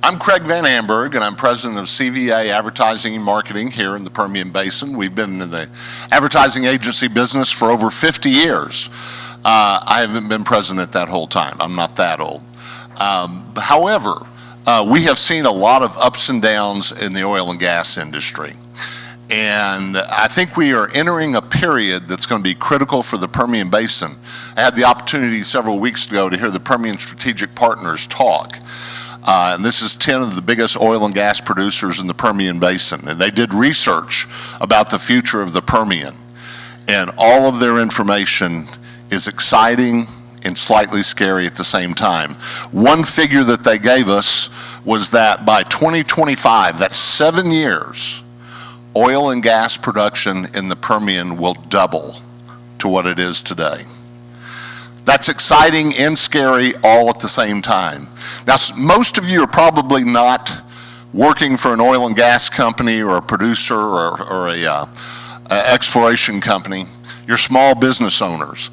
I'm Craig Van Amberg, and I'm president of CVA Advertising and Marketing here in the Permian Basin. We've been in the advertising agency business for over 50 years. I haven't been president that whole time. I'm not that old. However, we have seen a lot of ups and downs in the oil and gas industry. And I think we are entering a period that's going to be critical for the Permian Basin. I had the opportunity several weeks ago to hear the Permian Strategic Partners talk. And this is 10 of the biggest oil and gas producers in the Permian Basin. And they did research about the future of the Permian. And all of their information is exciting and slightly scary at the same time. One figure that they gave us was that by 2025, that's 7 years, oil and gas production in the Permian will double to what it is today. That's exciting and scary all at the same time. Now, most of you are probably not working for an oil and gas company or a producer or a exploration company. You're small business owners.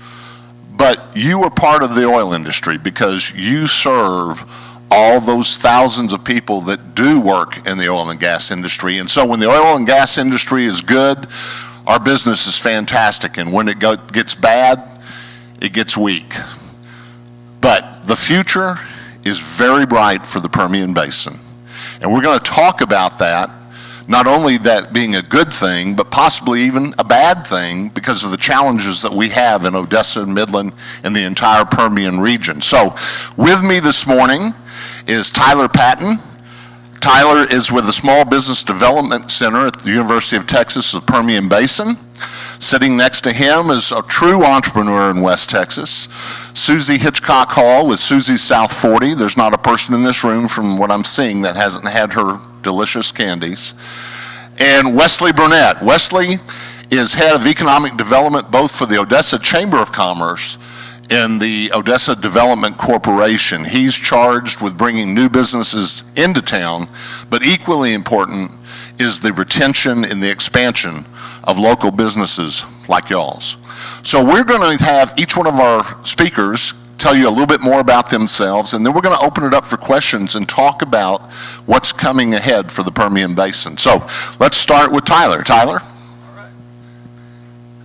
But you are part of the oil industry because you serve all those thousands of people that do work in the oil and gas industry. And so when the oil and gas industry is good, our business is fantastic. And when it gets bad, it gets weak. But the future is very bright for the Permian Basin. And we're going to talk about that, not only that being a good thing, but possibly even a bad thing because of the challenges that we have in Odessa and Midland and the entire Permian region. So with me this morning is Tyler Patton. Tyler is with the Small Business Development Center at the University of Texas, the Permian Basin. Sitting next to him is a true entrepreneur in West Texas, Susie Hitchcock Hall with Susie's South 40. There's not a person in this room from what I'm seeing that hasn't had her delicious candies. And Wesley Burnett. Wesley is head of economic development both for the Odessa Chamber of Commerce and the Odessa Development Corporation. He's charged with bringing new businesses into town, but equally important is the retention and the expansion of local businesses like y'all's. So we're going to have each one of our speakers tell you a little bit more about themselves, and then we're going to open it up for questions and talk about what's coming ahead for the Permian Basin. So let's start with Tyler. Tyler?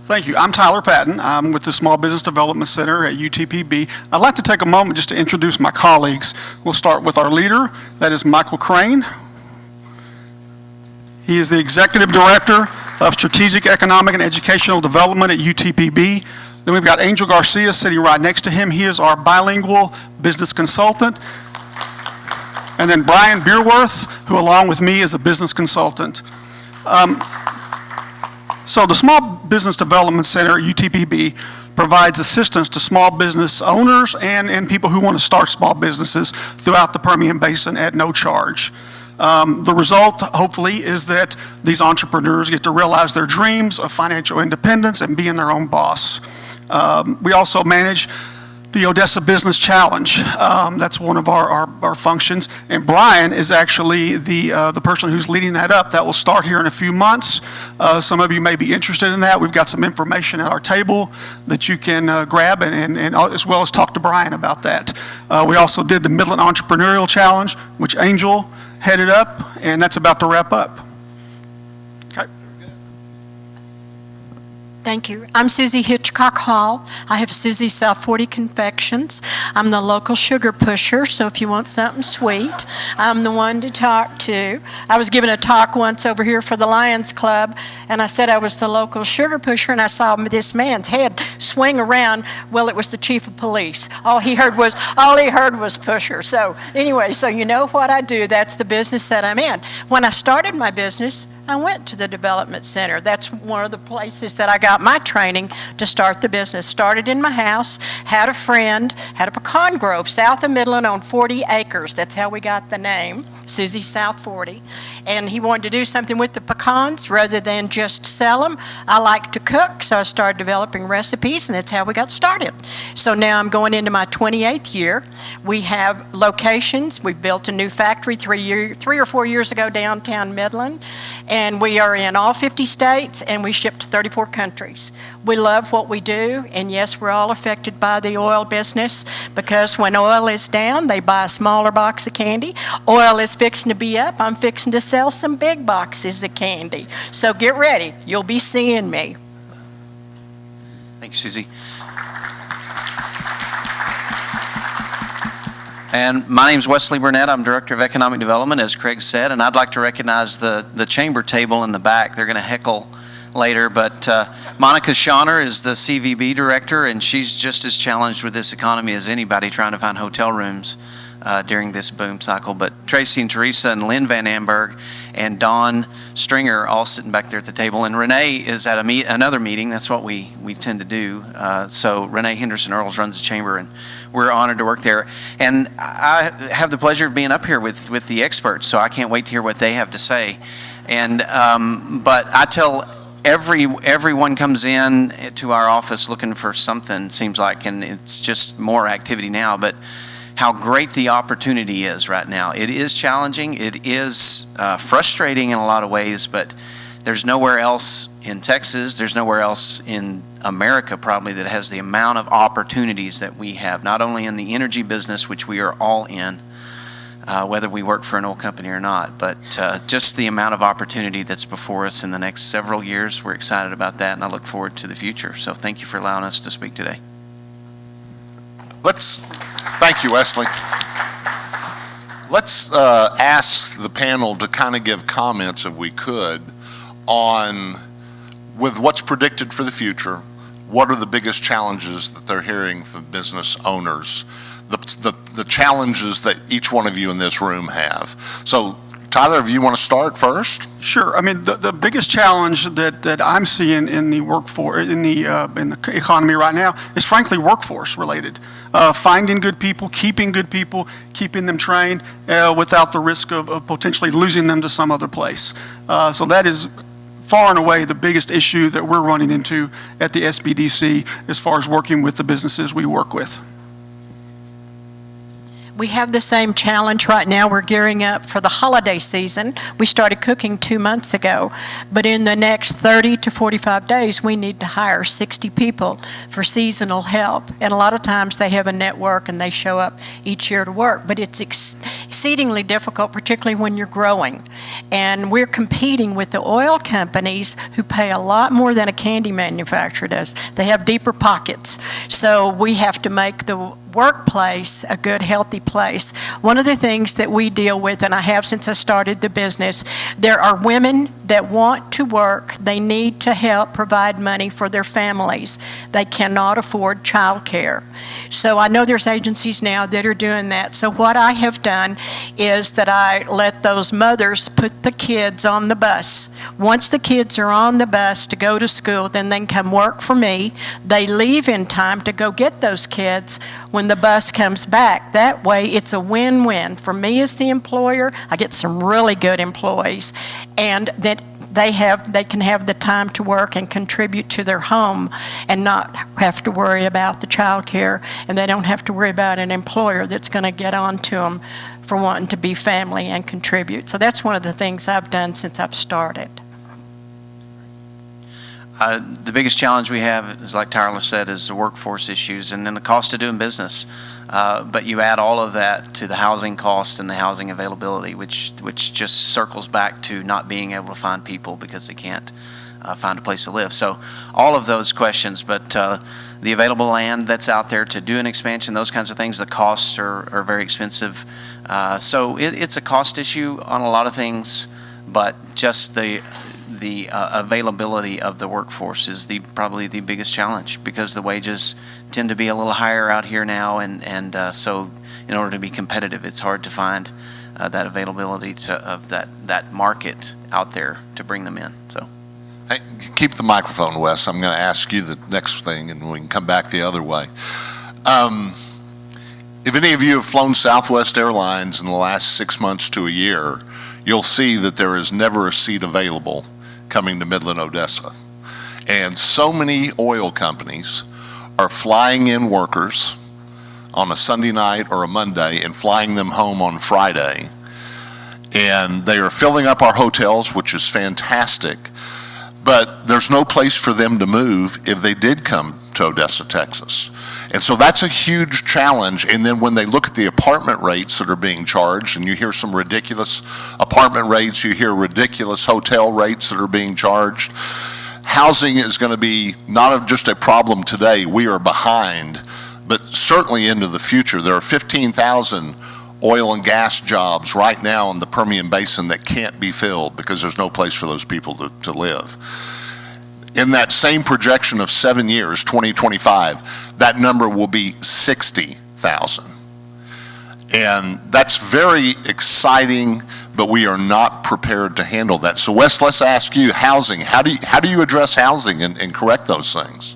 Thank you. I'm Tyler Patton. I'm with the Small Business Development Center at UTPB. I'd like to take a moment just to introduce my colleagues. We'll start with our leader, that is Michael Crane. He is the Executive Director of Strategic Economic and Educational Development at UTPB. Then we've got Angel Garcia sitting right next to him. He is our bilingual business consultant. And then Brian Beerworth, who along with me is a business consultant. So the Small Business Development Center at UTPB provides assistance to small business owners and people who want to start small businesses throughout the Permian Basin at no charge. The result, hopefully, is that these entrepreneurs get to realize their dreams of financial independence and being their own boss. We also manage the Odessa Business Challenge. That's one of our functions. And Brian is actually the person who's leading that up. That will start here in a few months. Some of you may be interested in that. We've got some information at our table that you can grab and as well as talk to Brian about that. We also did the Midland Entrepreneurial Challenge, which Angel headed up, and that's about to wrap up. Okay. Thank you. I'm Susie Hitchcock Hall. I have Susie's South 40 Confections. I'm the local sugar pusher, so if you want something sweet, I'm the one to talk to. I was giving a talk once over here for the Lions Club, and I said I was the local sugar pusher, and I saw this man's head swing around. Well, it was the chief of police. All he heard was pusher. So anyway, so you know what I do. That's the business that I'm in. When I started my business, I went to the development center. That's one of the places that I got my training to start the business. Started in my house, had a friend, had a pecan grove south of Midland on 40 acres. That's how we got the name, Susie's South 40. And he wanted to do something with the pecans rather than just sell them. I like to cook, so I started developing recipes, and that's how we got started. So now I'm going into my 28th year. We have locations. We built a new factory 3 or 4 years ago downtown Midland. And we are in all 50 states, and we ship to 34 countries. We love what we do, and yes, we're all affected by the oil business, because when oil is down, they buy a smaller box of candy. Oil is fixing to be up, I'm fixing to sell some big boxes of candy. So get ready, you'll be seeing me. Thank you, Susie. And my name's Wesley Burnett. I'm Director of Economic Development, as Craig said, and I'd like to recognize the chamber table in the back. They're going to heckle later, but Monica Schauner is the CVB Director, and she's just as challenged with this economy as anybody trying to find hotel rooms during this boom cycle. But Tracy and Teresa and Lynn Van Amberg and Dawn Stringer all sitting back there at the table, and Renee is at another meeting. That's what we tend to do. So Renee Henderson-Earls runs the chamber, and we're honored to work there. And I have the pleasure of being up here with the experts, so I can't wait to hear what they have to say. And but I tell everyone comes in to our office looking for something, seems like, and it's just more activity now, but how great the opportunity is right now. It is challenging, it is frustrating in a lot of ways, but there's nowhere else in Texas, there's nowhere else in America probably that has the amount of opportunities that we have, not only in the energy business, which we are all in, whether we work for an oil company or not, but just the amount of opportunity that's before us in the next several years. We're excited about that, and I look forward to the future. So thank you for allowing us to speak today. Thank you, Wesley. Let's ask the panel to kind of give comments, if we could, on with what's predicted for the future. What are the biggest challenges that they're hearing from business owners? The challenges that each one of you in this room have. So, Tyler, if you want to start first? Sure. I mean, the biggest challenge that I'm seeing in the workforce, in the economy right now, is frankly workforce related. Finding good people, keeping them trained without the risk of potentially losing them to some other place. So that is far and away the biggest issue that we're running into at the SBDC as far as working with the businesses we work with. We have the same challenge right now. We're gearing up for the holiday season. We started cooking 2 months ago, but in the next 30 to 45 days, we need to hire 60 people for seasonal help. And a lot of times they have a network and they show up each year to work, but it's exceedingly difficult, particularly when you're growing. And we're competing with the oil companies who pay a lot more than a candy manufacturer does. They have deeper pockets. So we have to make the workplace a good, healthy place. One of the things that we deal with, and I have since I started the business, there are women that want to work. They need to help provide money for their families. They cannot afford child care. So I know there's agencies now that are doing that. So what I have done is that I let those mothers put the kids on the bus. Once the kids are on the bus to go to school, then they can come work for me. They leave in time to go get those kids when the bus comes back. That way, it's a win-win. For me as the employer, I get some really good employees, and that they can have the time to work and contribute to their home and not have to worry about the child care, and they don't have to worry about an employer that's going to get on to them for wanting to be family and contribute. So that's one of the things I've done since I've started. The biggest challenge we have is, like Tyler said, is the workforce issues and then the cost of doing business. But you add all of that to the housing cost and the housing availability, which just circles back to not being able to find people because they can't find a place to live. So all of those questions, but the available land that's out there to do an expansion, those kinds of things, the costs are very expensive. So it's a cost issue on a lot of things, but just the availability of the workforce is probably the biggest challenge, because the wages tend to be a little higher out here now, and so in order to be competitive, it's hard to find that availability of that market out there to bring them in. So, Hey, keep the microphone, Wes. I'm going to ask you the next thing, and we can come back the other way. If any of you have flown Southwest Airlines in the last 6 months to a year, you'll see that there is never a seat available coming to Midland, Odessa. And so many oil companies are flying in workers on a Sunday night or a Monday and flying them home on Friday. And they are filling up our hotels, which is fantastic. But there's no place for them to move if they did come to Odessa, Texas. And so that's a huge challenge. And then when they look at the apartment rates that are being charged, and you hear some ridiculous apartment rates, you hear ridiculous hotel rates that are being charged, housing is going to be not just a problem today. We are behind, but certainly into the future. There are 15,000 oil and gas jobs right now in the Permian Basin that can't be filled because there's no place for those people to live. In that same projection of 7 years, 2025, that number will be 60,000. And that's very exciting, but we are not prepared to handle that. So Wes, let's ask you, housing, how do you address housing and correct those things?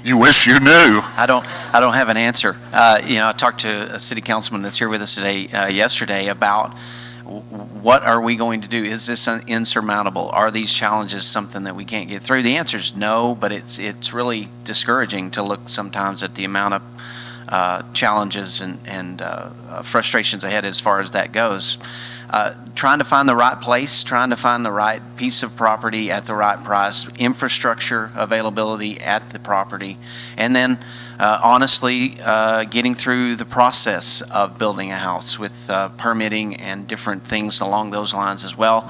You wish you knew. I don't have an answer. I talked to a city councilman that's here with us today, yesterday, about what are we going to do? Is this insurmountable? Are these challenges something that we can't get through? The answer is no, but it's really discouraging to look sometimes at the amount of challenges and frustrations ahead as far as that goes. Trying to find the right place, trying to find the right piece of property at the right price, infrastructure availability at the property, and then honestly getting through the process of building a house with permitting and different things along those lines as well.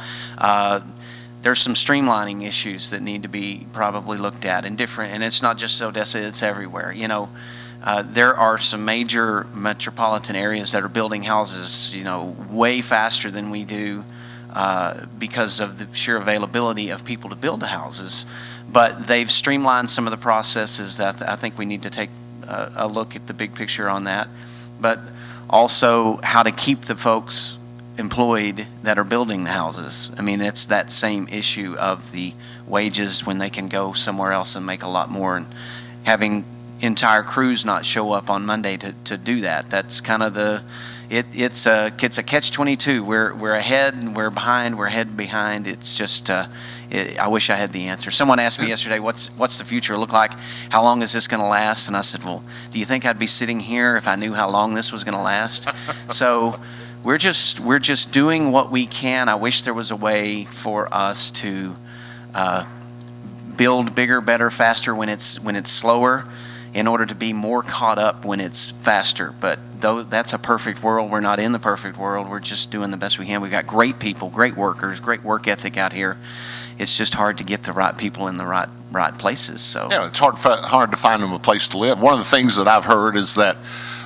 There's some streamlining issues that need to be probably looked at and different, and it's not just Odessa, it's everywhere. There are some major metropolitan areas that are building houses, way faster than we do because of the sheer availability of people to build the houses. But they've streamlined some of the processes that I think we need to take a look at the big picture on that. But also how to keep the folks employed that are building the houses. I mean, it's that same issue of the wages when they can go somewhere else and make a lot more, and having entire crews not show up on Monday to do that. That's kind of it's a catch-22. We're ahead and we're behind. We're ahead and behind. It's just I wish I had the answer. Someone asked me yesterday, what's the future look like? How long is this going to last? And I said, well, do you think I'd be sitting here if I knew how long this was going to last? So we're just doing what we can. I wish there was a way for us to build bigger, better, faster when it's slower, in order to be more caught up when it's faster. But though that's a perfect world, we're not in the perfect world. We're just doing the best we can. We've got great people, great workers, great work ethic out here. It's just hard to get the right people in the right places. So yeah, it's hard to find them a place to live. One of the things that I've heard is that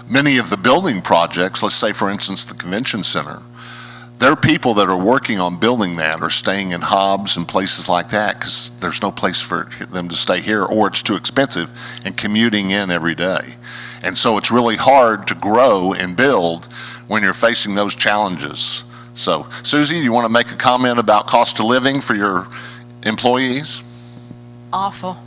many of the building projects, let's say for instance the convention center, there are people that are working on building that or staying in hubs and places like that because there's no place for them to stay here, or it's too expensive and commuting in every day. And so it's really hard to grow and build when you're facing those challenges. So Susie, you want to make a comment about cost of living for your employees? Awful.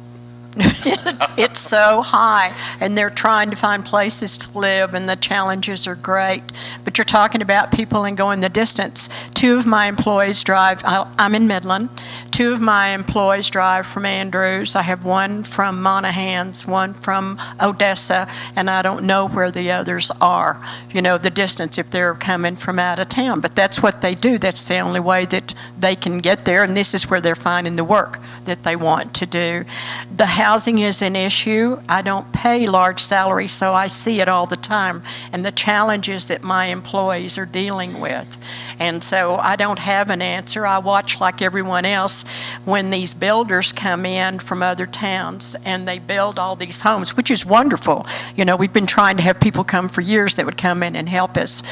It's so high, and they're trying to find places to live, and the challenges are great. But you're talking about people and going the distance. Two of my employees drive, I'm in Midland. Two of my employees drive from Andrews. I have one from Monahans, one from Odessa, and I don't know where the others are, the distance if they're coming from out of town. But that's what they do. That's the only way that they can get there, and this is where they're finding the work that they want to do. The housing is an issue. I don't pay large salaries, so I see it all the time, and the challenges that my employees are dealing with. And so I don't have an answer. I watch like everyone else when these builders come in from other towns and they build all these homes, which is wonderful. We've been trying to have people come for years that would come in and help us.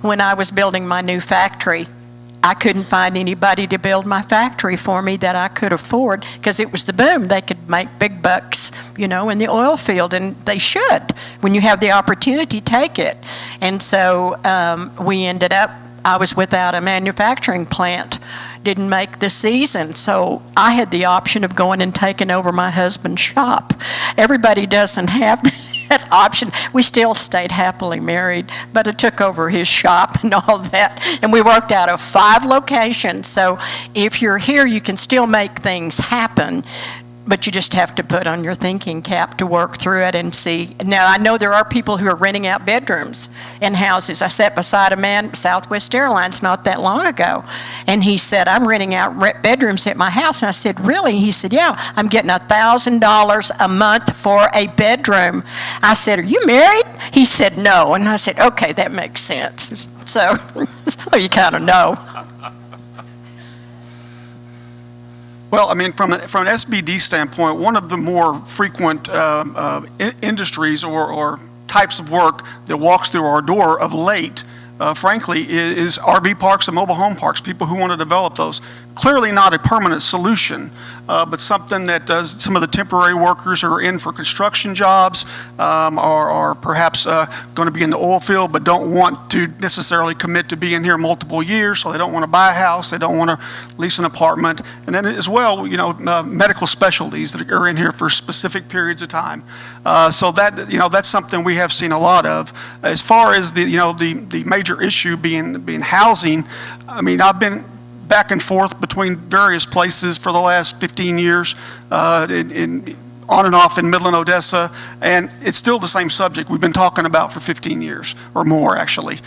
When I was building my new factory, I couldn't find anybody to build my factory for me that I could afford because it was the boom. They could make big bucks, in the oil field, and they should. When you have the opportunity, take it. And so we ended up, I was without a manufacturing plant, didn't make the season. So I had the option of going and taking over my husband's shop. Everybody doesn't have that option. We still stayed happily married, but I took over his shop and all that, and we worked out of 5 locations. So if you're here, you can still make things happen, but you just have to put on your thinking cap to work through it and see. Now, I know there are people who are renting out bedrooms in houses. I sat beside a man, Southwest Airlines, not that long ago, and he said, I'm renting out bedrooms at my house. And I said, really? He said, yeah, I'm getting $1,000 a month for a bedroom. I said, are you married? He said, no. And I said, okay, that makes sense. So you kind of know. Well, I mean, from an SBD standpoint, one of the more frequent industries or types of work that walks through our door of late, frankly, is RV parks and mobile home parks, people who want to develop those. Clearly not a permanent solution, but something that does some of the temporary workers who are in for construction jobs are perhaps going to be in the oil field but don't want to necessarily commit to being here multiple years, so they don't want to buy a house, they don't want to lease an apartment. And then as well, medical specialties that are in here for specific periods of time. So that, that's something we have seen a lot of. As far as the major issue being housing, I mean, I've been back and forth between various places for the last 15 years, on and off in Midland, Odessa, and it's still the same subject we've been talking about for 15 years or more, actually.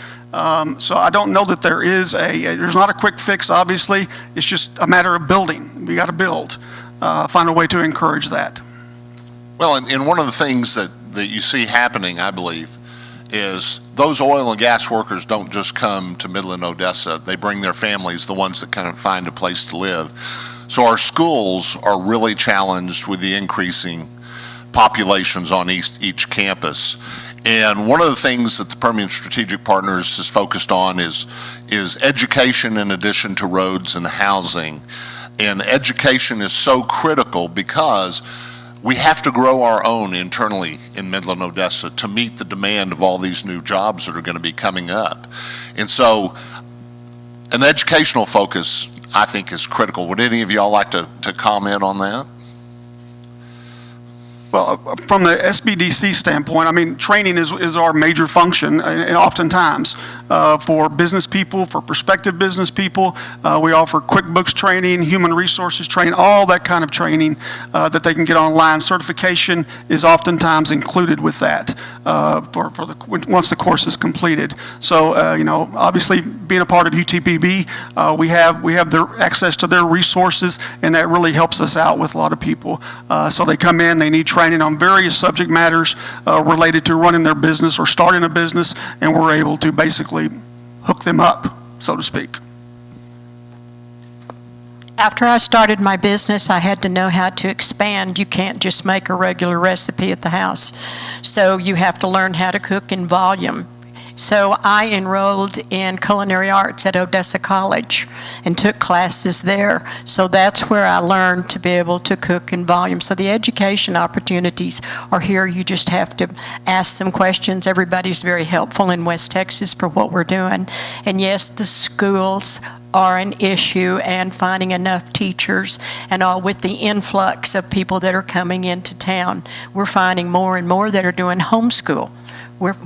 So I don't know that there's not a quick fix, obviously. It's just a matter of building. We got to build, find a way to encourage that. Well, and one of the things that you see happening, I believe, is those oil and gas workers don't just come to Midland, Odessa. They bring their families, the ones that kind of find a place to live. So our schools are really challenged with the increasing populations on each campus. And one of the things that the Permian Strategic Partners is focused on is education in addition to roads and housing. And education is so critical because we have to grow our own internally in Midland, Odessa to meet the demand of all these new jobs that are going to be coming up. And so an educational focus, I think, is critical. Would any of y'all like to comment on that? Well, from the SBDC standpoint, I mean, training is our major function, and oftentimes for business people, for prospective business people. We offer QuickBooks training, human resources training, all that kind of training that they can get online. Certification is oftentimes included with that once the course is completed. So, obviously being a part of UTPB, we have their access to their resources, and that really helps us out with a lot of people. So they come in, they need training on various subject matters related to running their business or starting a business, and we're able to basically hook them up, so to speak. After I started my business, I had to know how to expand. You can't just make a regular recipe at the house. So you have to learn how to cook in volume. So I enrolled in culinary arts at Odessa College and took classes there. So that's where I learned to be able to cook in volume. So the education opportunities are here. You just have to ask some questions. Everybody's very helpful in West Texas for what we're doing. And yes, the schools are an issue, and finding enough teachers and all with the influx of people that are coming into town. We're finding more and more that are doing homeschool.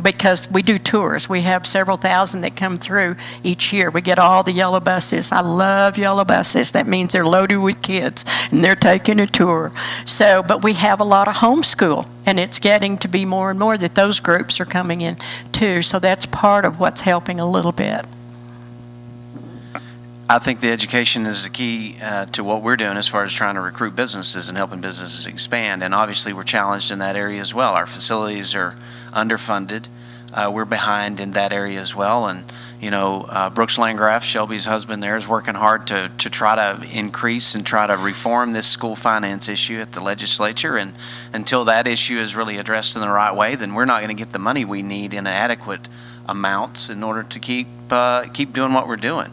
Because we do tours. We have several thousand that come through each year. We get all the yellow buses. I love yellow buses. That means they're loaded with kids and they're taking a tour. So, but we have a lot of homeschool, and it's getting to be more and more that those groups are coming in too. So that's part of what's helping a little bit. I think the education is the key to what we're doing as far as trying to recruit businesses and helping businesses expand. And obviously we're challenged in that area as well. Our facilities are underfunded. We're behind in that area as well. And, Brooks Landgraf, Shelby's husband there, is working hard to try to increase and try to reform this school finance issue at the legislature. And until that issue is really addressed in the right way, then we're not going to get the money we need in adequate amounts in order to keep doing what we're doing.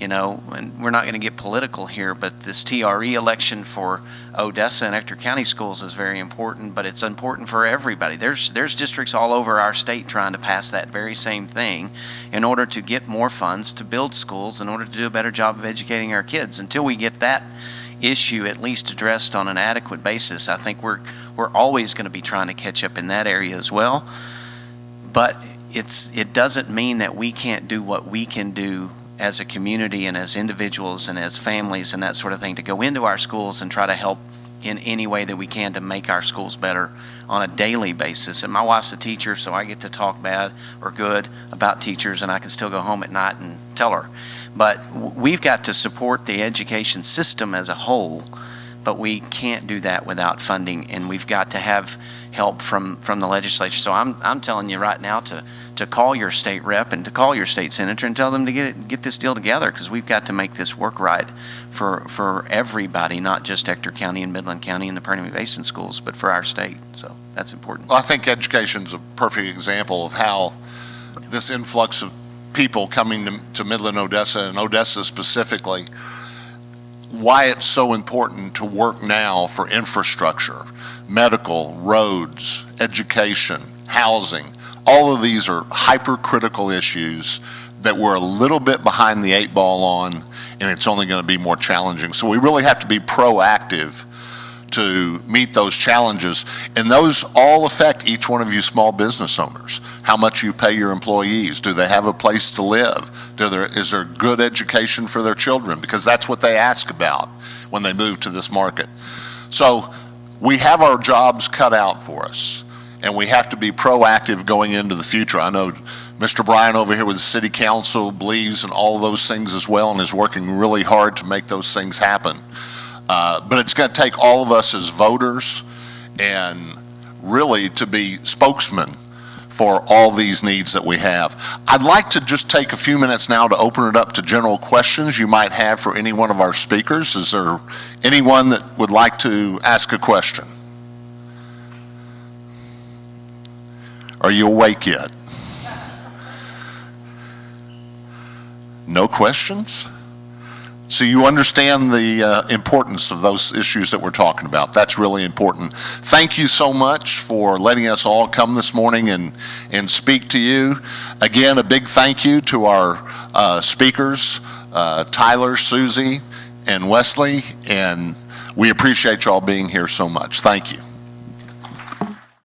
And we're not going to get political here, but this TRE election for Odessa and Ector County schools is very important, but it's important for everybody. There's districts all over our state trying to pass that very same thing in order to get more funds to build schools, in order to do a better job of educating our kids. Until we get that issue at least addressed on an adequate basis, I think we're always going to be trying to catch up in that area as well. But it doesn't mean that we can't do what we can do as a community and as individuals and as families and that sort of thing to go into our schools and try to help in any way that we can to make our schools better on a daily basis. And my wife's a teacher, so I get to talk bad or good about teachers, and I can still go home at night and tell her. But we've got to support the education system as a whole, but we can't do that without funding, and we've got to have help from the legislature. So I'm telling you right now to call your state rep and to call your state senator and tell them to get this deal together, because we've got to make this work right for everybody, not just Ector County and Midland County and the Permian Basin schools, but for our state. So that's important. Well, I think education's a perfect example of how this influx of people coming to Midland, Odessa, and Odessa specifically, why it's so important to work now for infrastructure, medical, roads, education, housing. All of these are hypercritical issues that we're a little bit behind the 8 ball on, and it's only going to be more challenging. So we really have to be proactive to meet those challenges, and those all affect each one of you small business owners. How much you pay your employees? Do they have a place to live? Is there good education for their children? Because that's what they ask about when they move to this market. So we have our jobs cut out for us, and we have to be proactive going into the future. I know Mr. Bryan over here with the City Council believes in all those things as well and is working really hard to make those things happen. But it's going to take all of us as voters and really to be spokesmen for all these needs that we have. I'd like to just take a few minutes now to open it up to general questions you might have for any one of our speakers. Is there anyone that would like to ask a question? Are you awake yet? No questions? So you understand the importance of those issues that we're talking about. That's really important. Thank you so much for letting us all come this morning and speak to you. Again, a big thank you to our speakers, Tyler, Susie, and Wesley, and we appreciate you all being here so much. Thank you.